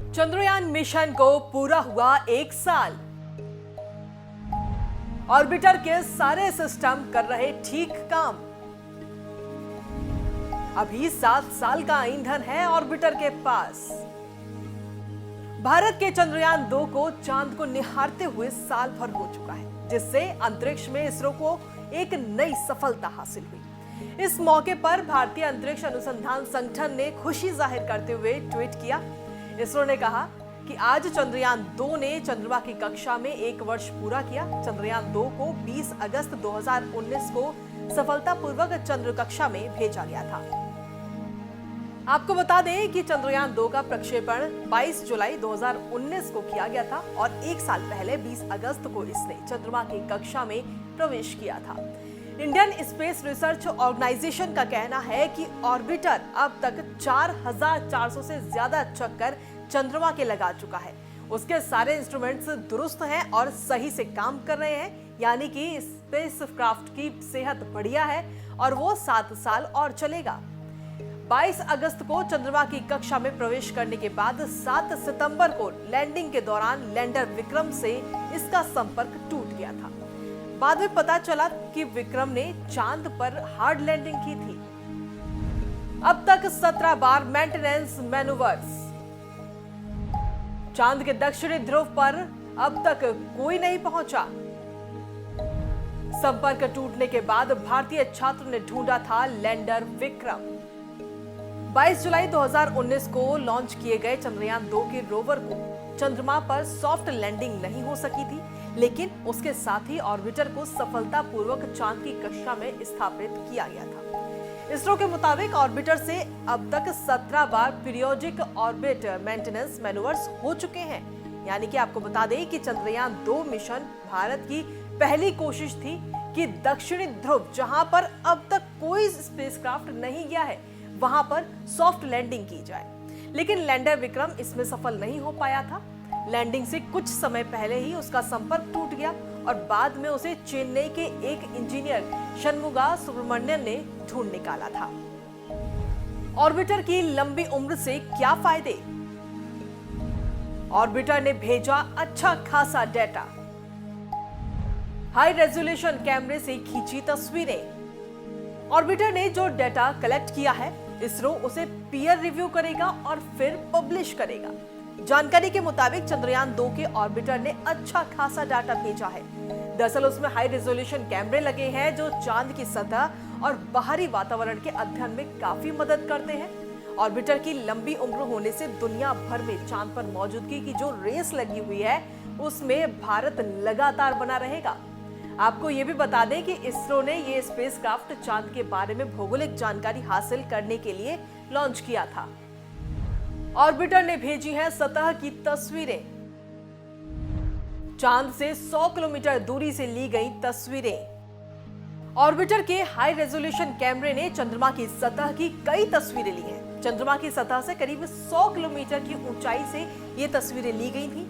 Chandrayaan mission को पूरा हुआ 1 साल। ऑर्बिटर के सारे सिस्टम कर रहे ठीक काम। अभी 7 साल का ईंधन है ऑर्बिटर के पास। भारत के चंद्रयान 2 को चांद को निहारते हुए साल भर हो चुका है, जिससे अंतरिक्ष में इसरो को एक नई सफलता हासिल हुई। इस मौके पर भारतीय अंतरिक्ष अनुसंधान संगठन ने खुशी जाहिर करते हुए ट्वीट किया। इसरो ने कहा कि आज चंद्रयान 2 ने चंद्रमा की कक्षा में 1 वर्ष पूरा किया। चंद्रयान 2 को 20 अगस्त 2019 को सफलतापूर्वक चंद्र कक्षा में भेजा गया था। आपको बता दें कि चंद्रयान 2 का प्रक्षेपण 22 जुलाई 2019 को किया गया था और 1 साल पहले 20 अगस्त को इसने चंद्रमा की कक्षा में प्रवेश किया था। इंडियन स्पेस रिसर्च ऑर्गेनाइजेशन का कहना है कि ऑर्बिटर अब तक 4400 से ज्यादा चक्कर चंद्रमा के लगा चुका है। उसके सारे इंस्ट्रूमेंट्स दुरुस्त हैं और सही से काम कर रहे हैं, यानी कि स्पेसक्राफ्ट की सेहत बढ़िया है और वो 7 साल और चलेगा। 22 अगस्त को चंद्रमा की कक्षा में प्रवेश करने के बाद 7 सितंबर को लैंडिंग के दौरान लैंडर विक्रम से इसका संपर्क टूट गया था। बाद में पता चला कि विक्रम ने चांद पर हार्ड लैंडिंग की थी। अब तक 17 बार मेंटेनेंस मैनूवर्स। चांद के दक्षिणी ध्रुव पर अब तक कोई नहीं पहुंचा। संपर्क टूटने के बाद भारतीय छात्र ने ढूंढा था लैंडर विक्रम। 22 जुलाई 2019 को लॉन्च किए गए चंद्रयान 2 के रोवर को चंद्रमा पर सॉफ्ट लैंडिंग नहीं हो सकी थी, लेकिन उसके साथ ही ऑर्बिटर को सफलतापूर्वक चांद की कक्षा में स्थापित किया गया था। इसरो के मुताबिक ऑर्बिटर से अब तक 17 बार पीरियोडिक ऑर्बिट मेंटेनेंस मैनूवर्स हो चुके हैं। यानी कि आपको बता दें कि चंद्रयान 2 मिशन भारत की पहली कोशिश थी कि दक्षिणी ध्रुव, जहां पर अब तक कोई स्पेसक्राफ्ट नहीं गया है, वहां पर सॉफ्ट लैंडिंग की जाए। लेकिन लैंडर विक्रम इसमें सफल नहीं हो पाया था। लैंडिंग से कुछ समय पहले ही उसका संपर्क टूट गया और बाद में उसे चेन्नई के एक इंजीनियर शनमुगा सुब्रमण्यन ने ढूंढ निकाला था। ऑर्बिटर की लंबी उम्र से क्या फायदे? ऑर्बिटर ने भेजा अच्छा खासा डेटा। हाई रेजोल्यूशन कैमरे से खींची तस्वीरें। ऑर्बिटर ने जो डेटा कलेक्ट किया है, इसरो उसे पीयर रिव्यू करेगा और फिर पब्लिश करेगा। जानकारी के मुताबिक चंद्रयान 2 के ऑर्बिटर ने अच्छा खासा डाटा भेजा है। दरअसल उसमें हाई रेजोल्यूशन कैमरे लगे हैं जो चांद की सतह और बाहरी वातावरण के अध्ययन में काफी मदद करते हैं। ऑर्बिटर की लंबी उम्र होने से दुनिया भर में चांद पर मौजूदगी की जो रेस लगी हुई है, उसमें भारत लगातार बना रहेगा। आपको ये भी बता दें कि इसरो ने ये स्पेसक्राफ्ट चांद के बारे में भौगोलिक जानकारी हासिल करने के लिए लॉन्च किया था। ऑर्बिटर ने भेजी हैं सतह की तस्वीरें। चांद से 100 किलोमीटर दूरी से ली गई तस्वीरें। ऑर्बिटर के हाई रेजोल्यूशन कैमरे ने चंद्रमा की सतह की कई तस्वीरें ली हैं। चंद्रमा की सतह से करीब 100 किलोमीटर की ऊंचाई से ये तस्वीरें ली गई थी।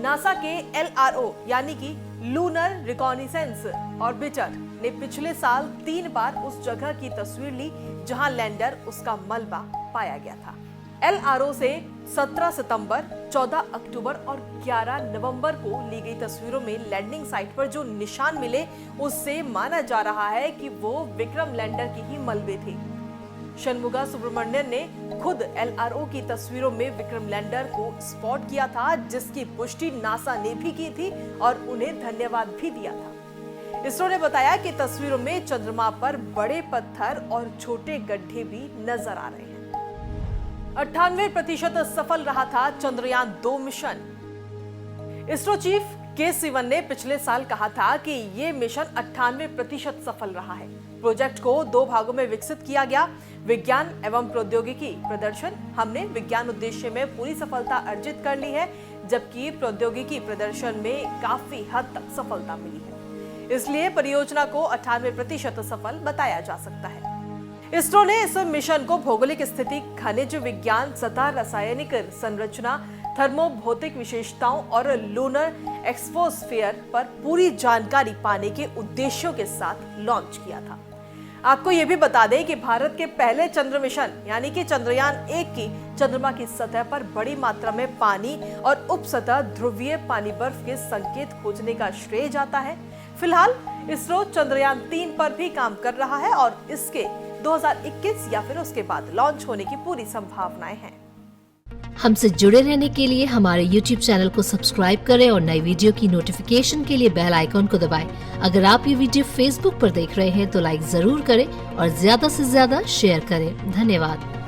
नासा के LRO यानी कि लूनर रिकॉनिसेंस ऑर्बिटर ने पिछले साल 3 बार उस जगह की तस्वीर ली जहां लैंडर उसका मलबा पाया गया था। LRO से 17 सितंबर, 14 अक्टूबर और 11 नवंबर को ली गई तस्वीरों में लैंडिंग साइट पर जो निशान मिले, उससे माना जा रहा है कि वो विक्रम लैंडर की ही मलबे थे। शनमुगा सुब्रमण्यन ने खुद LRO की तस्वीरों में विक्रम लैंडर को स्पॉट किया था, जिसकी पुष्टि नासा ने भी की थी और उन्हें धन्यवाद भी दिया था। इसरो ने बताया कि तस्वीरों में चंद्रमा पर बड़े पत्थर और छोटे गड्ढे भी नजर आ रहे हैं। 98% सफल रहा था चंद्रयान 2 मिशन। इसरो चीफ के सिवन ने पिछले साल कहा था कि ये मिशन 98% सफल रहा है। प्रोजेक्ट को 2 भागों में विकसित किया गया। विज्ञान एवं प्रौद्योगिकी प्रदर्शन, हमने विज्ञान उद्देश्य में पूरी सफलता अर्जित कर ली है, जबकि प्रौद्योगिकी प्रदर्शन में काफी हद तक सफलता मिली है। इसलिए परियोजना को 98% सफल बताया जा सकता है। इसरो ने इस मिशन को भौगोलिक स्थिति, खनिज विज्ञान, सतह रासायनिक संरचना, थर्मोभौतिक विशेषताओं और लूनर एक्सफोस्फीयर पर पूरी जानकारी पाने के उद्देश्यों के साथ लॉन्च किया था। आपको ये भी बता दें कि भारत के पहले चंद्र मिशन यानी कि चंद्रयान-1 की चंद्रमा की सतह पर बड़ी मात्रा में पानी और उपसतह ध्रुवीय पानी बर्फ के संकेत खोजने का श्रेय जाता है। फिलहाल इसरो चंद्रयान-3 पर भी काम कर रहा है और इसके 2021 या फिर उसके बाद लॉन्च होने की पूरी संभावनाएं हैं। हमसे जुड़े रहने के लिए हमारे YouTube चैनल को सब्सक्राइब करें और नई वीडियो की नोटिफिकेशन के लिए बेल आइकॉन को दबाएं। अगर आप ये वीडियो Facebook पर देख रहे हैं तो लाइक जरूर करें और ज्यादा से ज्यादा शेयर करें। धन्यवाद।